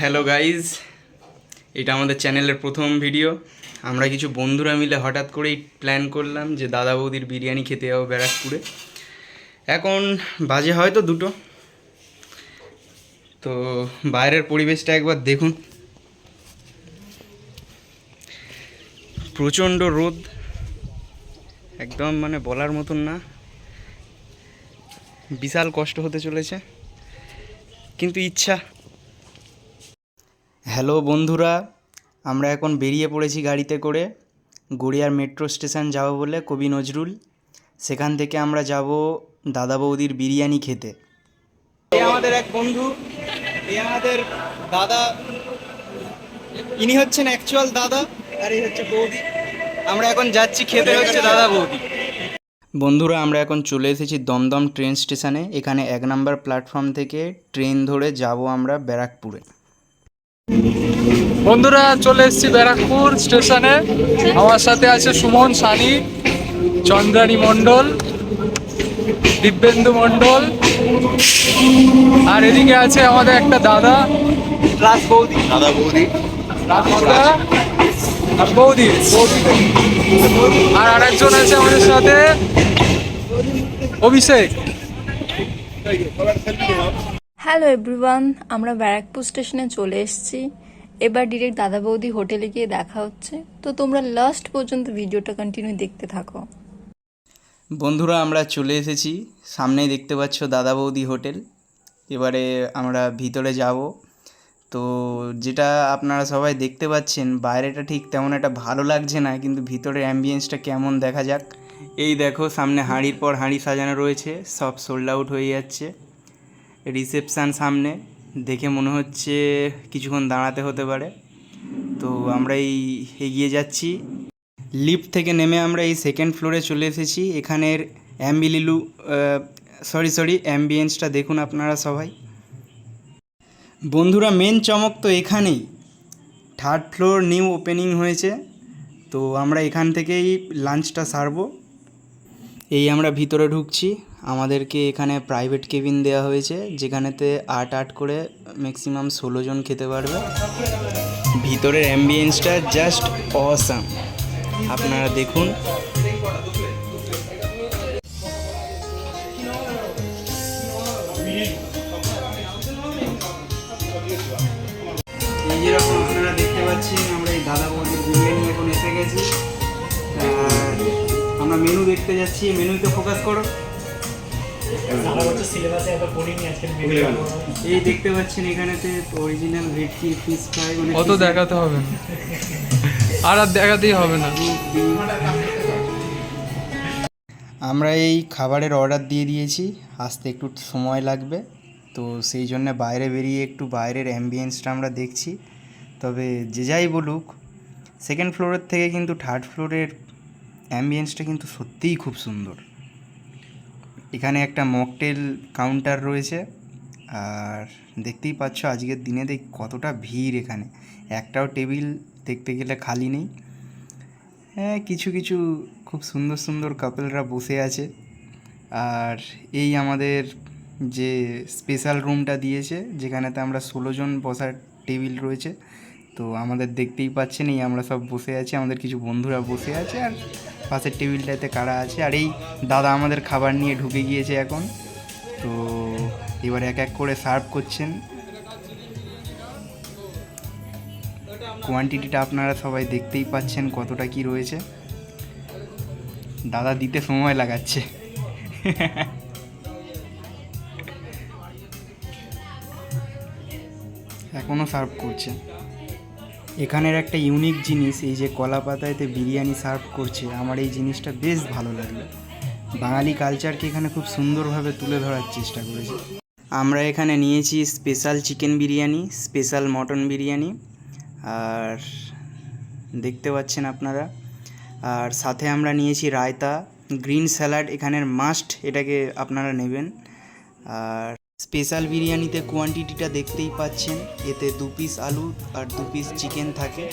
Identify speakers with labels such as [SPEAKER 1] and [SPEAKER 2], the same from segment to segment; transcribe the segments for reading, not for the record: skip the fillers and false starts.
[SPEAKER 1] Hello guys, এটা আমাদের চ্যানেলের প্রথম ভিডিও। আমরা কিছু বন্ধুরা মিলে হঠাৎ করেই প্ল্যান করলাম যে দাদা বৌদির বিরিয়ানি খেতে যাবো ব্যারাকপুরে। এখন বাজে হয়তো 2টো। তো বাইরের পরিবেশটা একবার দেখুন, প্রচণ্ড রোদ, একদম মানে বলার মতন না, বিশাল কষ্ট হতে চলেছে, কিন্তু ইচ্ছা। হ্যালো বন্ধুরা, আমরা এখন বেরিয়ে পড়েছি গাড়িতে করে গড়িয়ার মেট্রো স্টেশন যাব বলে, কবি নজরুল। সেখান থেকে আমরা যাব দাদা বৌদির বিরিয়ানি খেতে। এই আমাদের এক বন্ধু, এই আমাদের দাদা, ইনি হচ্ছেন অ্যাকচুয়াল দাদা, আর এই হচ্ছে বৌদি। আমরা এখন যাচ্ছি খেতে, হচ্ছে দাদা বৌদি। বন্ধুরা, আমরা এখন চলে এসেছি দমদম ট্রেন স্টেশনে। এখানে 1 নম্বর প্ল্যাটফর্ম থেকে ট্রেন ধরে যাব আমরা ব্যারাকপুরে।
[SPEAKER 2] বন্ধুরা, চলে এসেছি ব্যারাকপুর স্টেশনে। আমার সাথে আছে সুমন, সানি, চন্দ্রানী মণ্ডল, দিব্যেন্দু মণ্ডল, আর এদিকে আছে আমাদের একটা দাদা
[SPEAKER 1] প্লাস বৌদি, দাদা বৌদি,
[SPEAKER 2] আর বৌদি, আর আরেকজন আছে আমাদের সাথে অভিষেক।
[SPEAKER 3] হ্যালো এভরিওয়ান, আমরা ব্যারাকপুর স্টেশনে চলে এসেছি। এবার ডিরেক্ট দাদা বৌদি হোটেলে গিয়ে দেখা হচ্ছে। তো তোমরা লাস্ট পর্যন্ত ভিডিওটা কন্টিনিউ দেখতে থাকো।
[SPEAKER 1] বন্ধুরা, আমরা চলে এসেছি, সামনেই দেখতে পাচ্ছ দাদা বৌদি হোটেল। এবারে আমরা ভিতরে যাব। তো যেটা আপনারা সবাই দেখতে পাচ্ছেন, বাইরেটা ঠিক তেমন একটা ভালো লাগছে না, কিন্তু ভিতরের অ্যাম্বিয়েন্সটা কেমন দেখা যাক। এই দেখো, সামনে হাঁড়ির পর হাঁড়ি সাজানো রয়েছে, সব সোল্ড আউট হয়ে যাচ্ছে। রিসেপশান সামনে, দেখে মনে হচ্ছে কিছুক্ষণ দাঁড়াতে হতে পারে। তো আমরা এগিয়ে যাচ্ছি। লিফট থেকে নেমে আমরা এই 2nd ফ্লোরে চলে এসেছি। এখানের অ্যাম্বিয়েন্সটা দেখুন আপনারা সবাই। বন্ধুরা, মেন চমক তো এখানেই, 3rd ফ্লোর নিউ ওপেনিং হয়েছে। তো আমরা এখান থেকেই লাঞ্চটা সারবো। এই আমরা ভিতরে ঢুকছি। আমাদেরকে এখানে প্রাইভেট কেবিন দেওয়া হয়েছে, যেখানেতে 8 করে ম্যাক্সিমাম 16 জন খেতে পারবে। ভিতরের অ্যাম্বিয়েন্সটা জাস্ট অসাম, আপনারা দেখুন। এই যেরকম আপনারা দেখতে পাচ্ছেন, আমরা এই দাদা বৌদির বিরিয়ানি এখন এসে গেছি। আমরা মেনু দেখতে যাচ্ছি, মেনুতে ফোকাস করো। এই দেখতে পাচ্ছেন এখানেতে অরিজিনাল ভেটকি, ফিশ ফ্রাই,
[SPEAKER 2] অত দেখাতে হবে না, আর দেখাতেই হবে না।
[SPEAKER 1] আমরা এই খাবারের অর্ডার দিয়ে দিয়েছি, আসতে একটু সময় লাগবে। তো সেই জন্য বাইরে বেরিয়ে একটু বাইরের অ্যাম্বিয়েন্সটা আমরা দেখছি। তবে যে যাই বলুক, 2nd ফ্লোরের থেকে কিন্তু 3rd ফ্লোরের অ্যাম্বিয়েন্সটা কিন্তু সত্যিই খুব সুন্দর। এখানে একটা মকটেল কাউন্টার রয়েছে, আর দেখতেই পাচ্ছ আজকের দিনে কতটা ভিড় এখানে, একটাও টেবিল দেখতে গেলে খালি নেই। হ্যাঁ, কিছু কিছু খুব সুন্দর সুন্দর কাপলরা বসে আছে। আর এই আমাদের যে স্পেশাল রুমটা দিয়েছে, যেখানেতে আমরা 16 জন বসার টেবিল রয়েছে। তো আমাদের দেখতেই পাচ্ছেন, এই আমরা সব বসে আছি, আমাদের কিছু বন্ধুরা বসে আছে, আর পাশের টেবিলটাতে কারা আছে। আর এই দাদা আমাদের খাবার নিয়ে ঢুকে গিয়েছে এখন। তো এবার এক এক করে সার্ভ করছেন। কোয়ান্টিটিটা আপনারা সবাই দেখতেই পাচ্ছেন কতটা কি রয়েছে। দাদা দিতে সময় লাগাচ্ছে। এখনও সার্ভ করছে। এখানের একটা ইউনিক জিনিস, এই যে কলা পাতায়তে বিরিয়ানি সার্ভ করছে, আমার এই জিনিসটা বেশ ভালো লাগলো। বাঙালি কালচারকে এখানে খুব সুন্দরভাবে তুলে ধরার চেষ্টা করেছে। আমরা এখানে নিয়েছি special chicken biryani, special mutton biryani, আর দেখতে পাচ্ছেন আপনারা। আর সাথে আমরা নিয়েছি রায়তা, গ্রিন স্যালাড, এখানের মাস্ট, এটাকে আপনারা নেবেন। আর স্পেশাল বিরিয়ানিতে কোয়ান্টিটিটা দেখতেই পাচ্ছেন, এতে 2 পিস আলু আর 2 পিস চিকেন থাকে।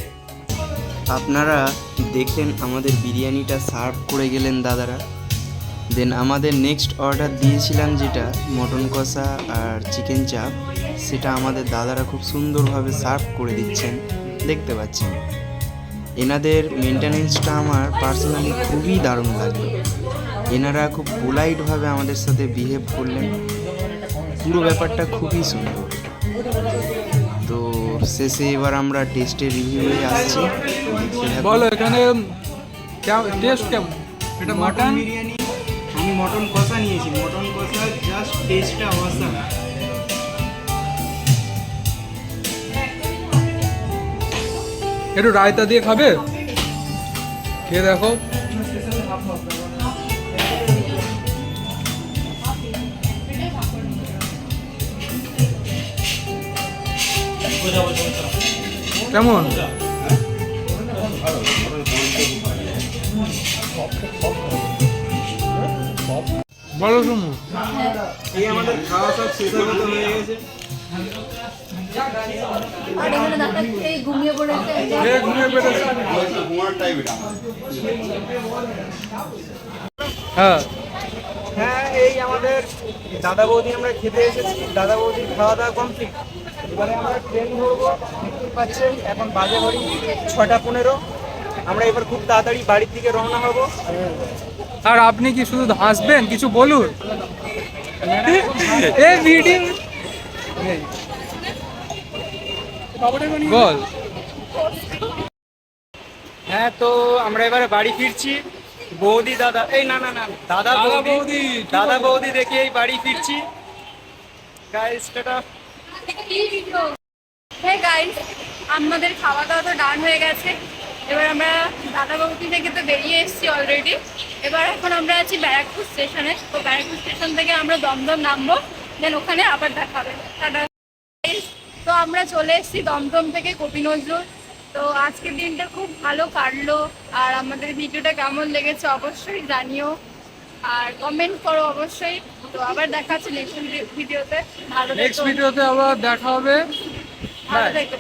[SPEAKER 1] আপনারা দেখলেন আমাদের বিরিয়ানিটা সার্ভ করে গেলেন দাদারা। দেন আমাদের নেক্সট অর্ডার দিয়েছিলাম যেটা মটন কষা আর চিকেন চাপ, সেটা আমাদের দাদারা খুব সুন্দরভাবে সার্ভ করে দিচ্ছেন, দেখতে পাচ্ছেন। এনাদের মেনটেনেন্সটা আমার পার্সোনালি খুবই দারুণ লাগলো। এনারা খুব পোলাইটভাবে আমাদের সাথে বিহেভ করলেন, পুরো ব্যাপারটা খুবই সুন্দর। তো শেষে এবার আমরা টেস্টের রিভিউয়ে আসছি।
[SPEAKER 2] বলো এখানে টেস্ট কেমন? এটা মাটন
[SPEAKER 1] বিরিয়ানি, আমি মটন কষা নিয়েছি। মটন কষা জাস্ট টেস্টটা অসাম।
[SPEAKER 2] একটু রায়তা দিয়ে খাবে, খেয়ে দেখো। কেমন? বলো শুনু।
[SPEAKER 1] এই আমাদের খাওয়া সব শেষ হয়ে গেছে।
[SPEAKER 3] আর এখানে দাদা এই ঘুমিয়ে পড়েছে।
[SPEAKER 2] খেয়ে ঘুমিয়ে পেরেছে। হ্যাঁ
[SPEAKER 1] হ্যাঁ, এই আমাদের দাদা বৌদি আমরা খেতে এসেছি। দাদা বৌদির খাওয়া দাওয়া কমপ্লিট। এবারে আমরা ট্রেন ধরবো, দেখতে পাচ্ছেন এখন বাজে ঘড়ি 6:15। আমরা এবার খুব তাড়াতাড়ি বাড়ির দিকে রওনা হব।
[SPEAKER 2] আর আপনি কি শুধু হাসবেন, কিছু বলুন। এই ভিডিও বল।
[SPEAKER 1] হ্যাঁ, তো আমরা এবারে বাড়ি ফিরছি। বৌদি দাদা এই না না না দাদা বৌদি দাদা বৌদি দেখে এই বাড়ি ফিরছি। Guys tata.
[SPEAKER 3] হ্যাঁ গাইস, আমাদের খাওয়া দাওয়া তো ডান হয়ে গেছে। এবার আমরা দাদা বৌদি থেকে তো বেরিয়ে এসেছি অলরেডি। এবার এখন আমরা আছি ব্যারাকপুর স্টেশনে। তো ব্যারাকপুর স্টেশন থেকে আমরা দমদম নামবো, দেন ওখানে আবার দেখাবে। টাটা। তো আমরা চলে এসেছি দমদম থেকে কবি নজরুল। তো আজকের দিনটা খুব ভালো কাটলো। আর আমাদের ভিডিওটা কেমন লেগেছে অবশ্যই জানিও, আর কমেন্ট করো অবশ্যই। তো আবার দেখা হচ্ছে নেক্সট ভিডিওতে। ভালো
[SPEAKER 2] নেক্সট
[SPEAKER 3] থেকো।
[SPEAKER 2] ভিডিওতে আবার দেখা হবে।
[SPEAKER 3] ভালো থেকো।